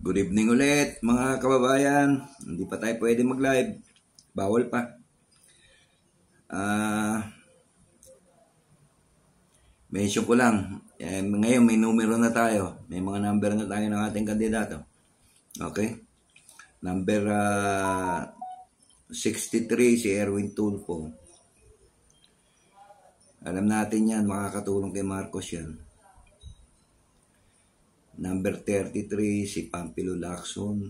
Good evening ulit mga kababayan. Hindi pa tayo pwede mag-live. Bawal pa. Mention ko lang. Ngayon may numero na tayo. May mga number na tayo ng ating kandidato. Okay? Number 63 si Erwin Tulfo. Alam natin yan. Makakatulong kay Marcos yan. Number 33, si Pampilo Lacson.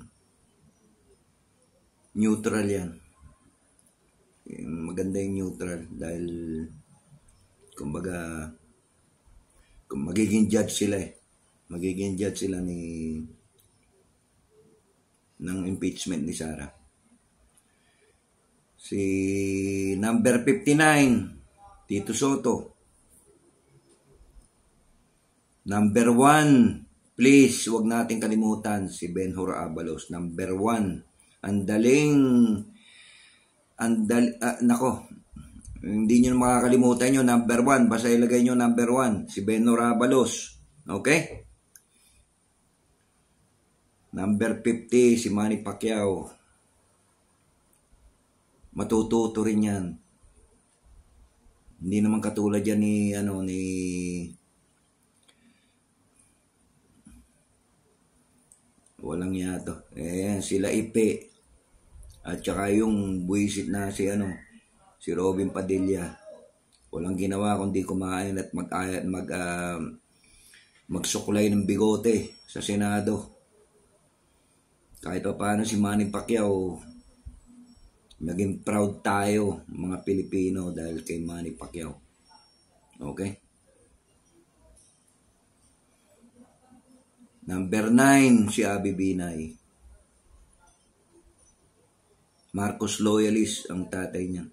Neutral yan. Maganda yung neutral dahil kumbaga magiging judge sila Magiging judge sila ng impeachment ni Sara. Si number 59, Tito Soto. Number 1, please, huwag natin kalimutan si Benhur Abalos. Number 1. Nako, hindi nyo makakalimutan nyo. Number 1. Basta ilagay nyo number 1. Si Benhur Abalos. Okay? Number 50, si Manny Pacquiao. Matututo rin yan. Hindi naman katulad yan ni walang yato. Sila Ipe. At saka yung buwisit na si Robin Padilla. Walang ginawa kundi kumain at magsuklay ng bigote sa Senado. Kahit pa paano si Manny Pacquiao, naging proud tayo mga Pilipino dahil kay Manny Pacquiao. Okay? Number 9, si Abby Binay. Marcos loyalist ang tatay niya.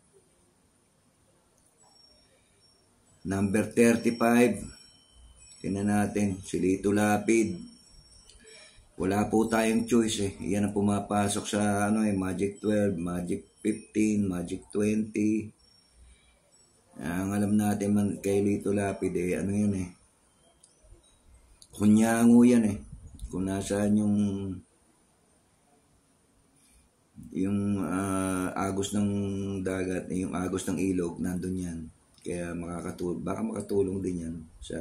Number 35, tingnan natin, si Lito Lapid. Wala po tayong choice Yan ang pumapasok sa Magic 12, Magic 15, Magic 20. Ang alam natin man kay Lito Lapid kunyango yan kung nasaan yung agos ng dagat, yung agos ng ilog, nandun yan. Kaya baka makatulong din yan sa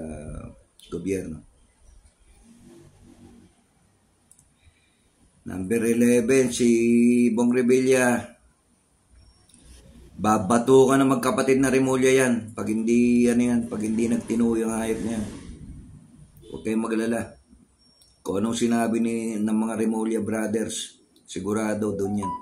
gobyerno. Number 11, si Bong Revilla. Babato ka na magkapatid na Remulla yan. Pag hindi pag hindi nagtinuyo ang hayop niya. Huwag kayong maglala. Kung anong sinabi ng mga Remulla brothers, sigurado doon yan.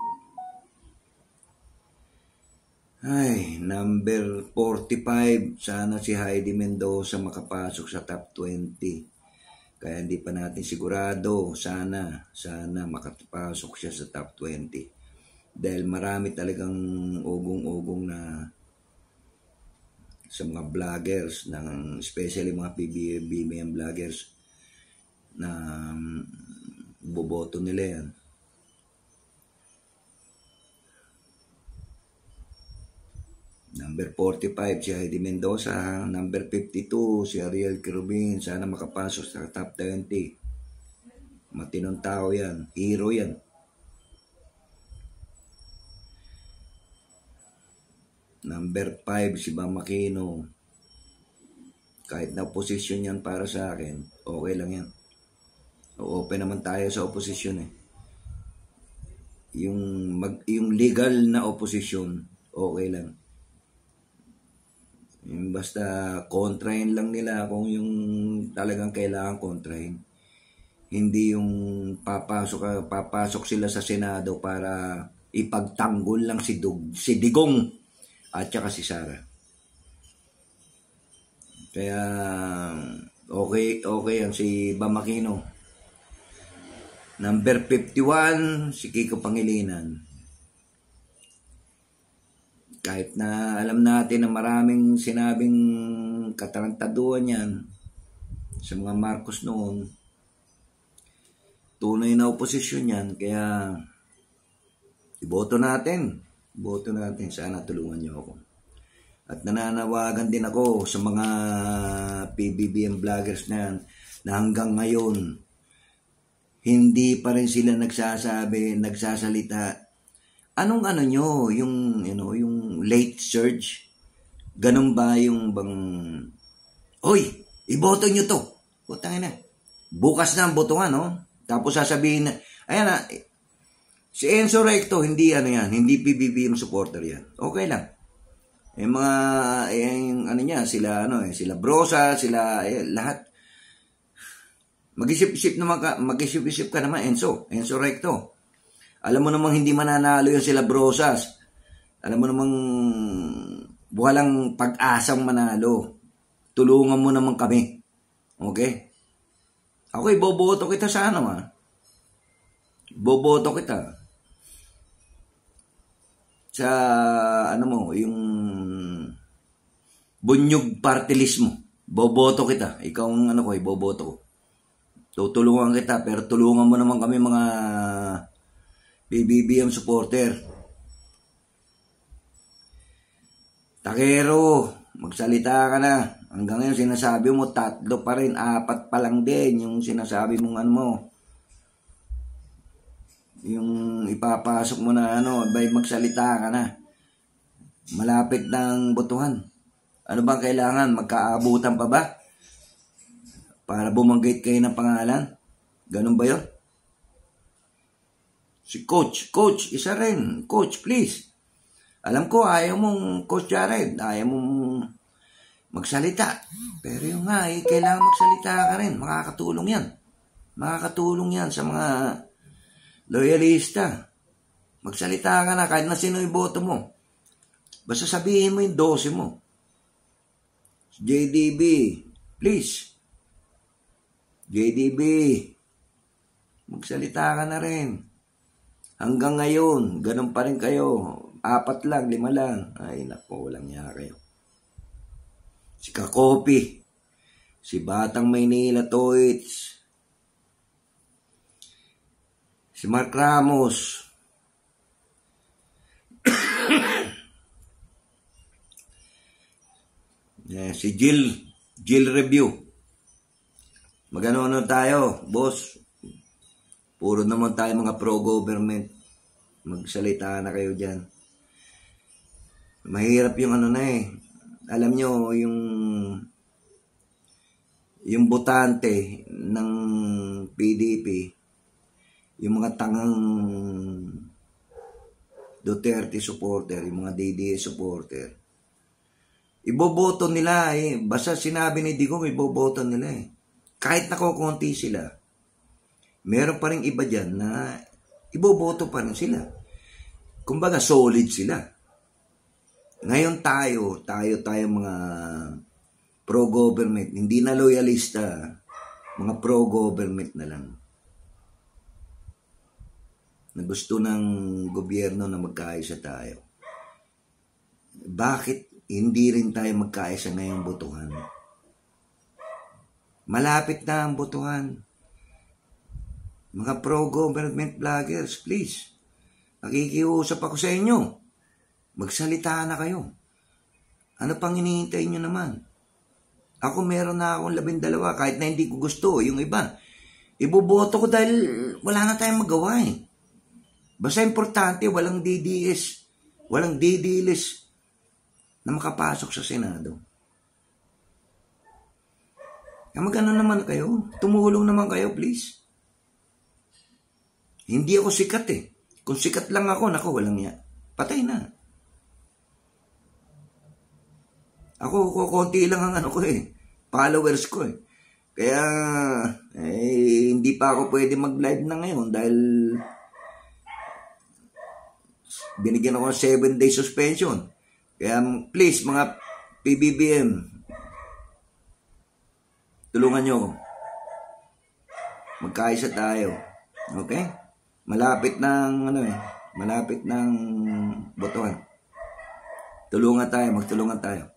Number 45, sana si Heidi Mendoza makapasok sa top 20. Kaya hindi pa natin sigurado, sana makapasok siya sa top 20. Dahil marami talagang ugong-ugong na sa mga vloggers, especially mga PBBM vloggers na boboto nila yan. Number 45, si Heidi Mendoza. Number 52, si Ariel Quirubin. Sana makapasok sa top 20. Matinong tao yan. Hero yan. Number 5, si Bam Aquino. Kahit na oposisyon yan para sa akin, okay lang yan. Open naman tayo sa oposisyon Yung legal na oposisyon, okay lang. Basta kontrahin lang nila kung yung talagang kailangan kontrahin. Hindi yung papasok sila sa Senado para ipagtanggol lang si Digong at saka si Sara. Kaya okay yan si Bam Aquino. Number 51, si Kiko Pangilinan. Kahit na alam natin na maraming sinabing katarantaduhan yan sa mga Marcos noon, tunay na oposisyon yan. Kaya iboto natin. Sana tulungan niyo ako. At nananawagan din ako sa mga PBBM vloggers na yan na hanggang ngayon hindi pa rin sila nagsasalita. Anong ano nyo, yung, yung late surge? Ganun ba yung bang, hoy, iboto nyo to. Putang ina. Bukas na ang botohan, no? Tapos sasabihin na, ayan na, si Enzo Recto, hindi hindi PBBM supporter yan. Okay lang. Yung mga, yung ano niya, sila, sila Brosa, sila, lahat. Mag-isip-isip ka naman, Enzo Recto. Alam mo namang hindi mananalo yung sila Brosas. Alam mo namang walang pag-asang manalo. Tulungan mo naman kami. Okay? Ako iboboto kita sa boboto kita. Sa, yung bunyog party list mo. Boboto kita. Ikaw ang iboboto ko. Tutulungan kita, pero tulungan mo naman kami mga BBBM supporter. Takero, magsalita ka na. Hanggang ngayon sinasabi mo, 3 pa rin, 4 pa lang din yung sinasabi mong yung ipapasok mo na bay magsalita ka na. Malapit ng botohan. Ano bang kailangan? Magkaabutan pa ba? Para bumanggit kayo ng pangalan? Ganun ba yun? Si Coach, isa rin. Coach, please. Alam ko, ayaw mong, Coach Jared, ayaw mong magsalita. Pero yung kailangan magsalita ka rin. Makakatulong yan. Makakatulong yan sa mga loyalista. Magsalita ka na kahit na sino iboto mo. Basta sabihin mo yung 12 mo. JDB, please. JDB, magsalita ka na rin. Hanggang ngayon, ganun pa rin kayo. 4 lang, 5 lang. Ay, naku, walang niya kayo. Si Kakopi, si Batang Maynila Toits, si Mark Ramos, si Jill Review. Magano tayo, boss? Puro naman tayo mga pro-government. Magsalita na kayo dyan. Mahirap yung Alam nyo, yung botante ng PDP, yung mga tangang Duterte supporter, yung mga DDS supporter, iboboto nila Basta sinabi ni Digong, iboboto nila Kahit nakukunti sila, meron pa rin iba dyan na iboboto pa rin sila. Kumbaga, solid sila. Ngayon tayo mga pro-government, hindi na loyalista, mga pro-government na lang. Na gusto ng gobyerno na magkaisa tayo. Bakit hindi rin tayo magkaisa ngayong botohan? Malapit na ang botohan. Mga pro-government vloggers, please. Nakikiusap ako sa inyo. Magsalita na kayo. Ano pang hinihintay nyo naman? Ako meron na akong 12, kahit na hindi ko gusto. Yung iba, iboboto ko dahil wala na tayong magawa Basta importante, walang DDS, walang DDLS na makapasok sa Senado. Magano naman kayo? Tumulong naman kayo, please. Hindi ako sikat Kung sikat lang ako, walang niya. Patay na. Ako, konti lang ang followers ko Kaya, hindi pa ako pwede mag-live na ngayon dahil binigyan ako ng 7-day suspension. Kaya, please, mga PBBM, tulungan nyo ako. Magkaisa tayo. Okay? Malapit ng botohan. Tulungan tayo, magtulungan tayo.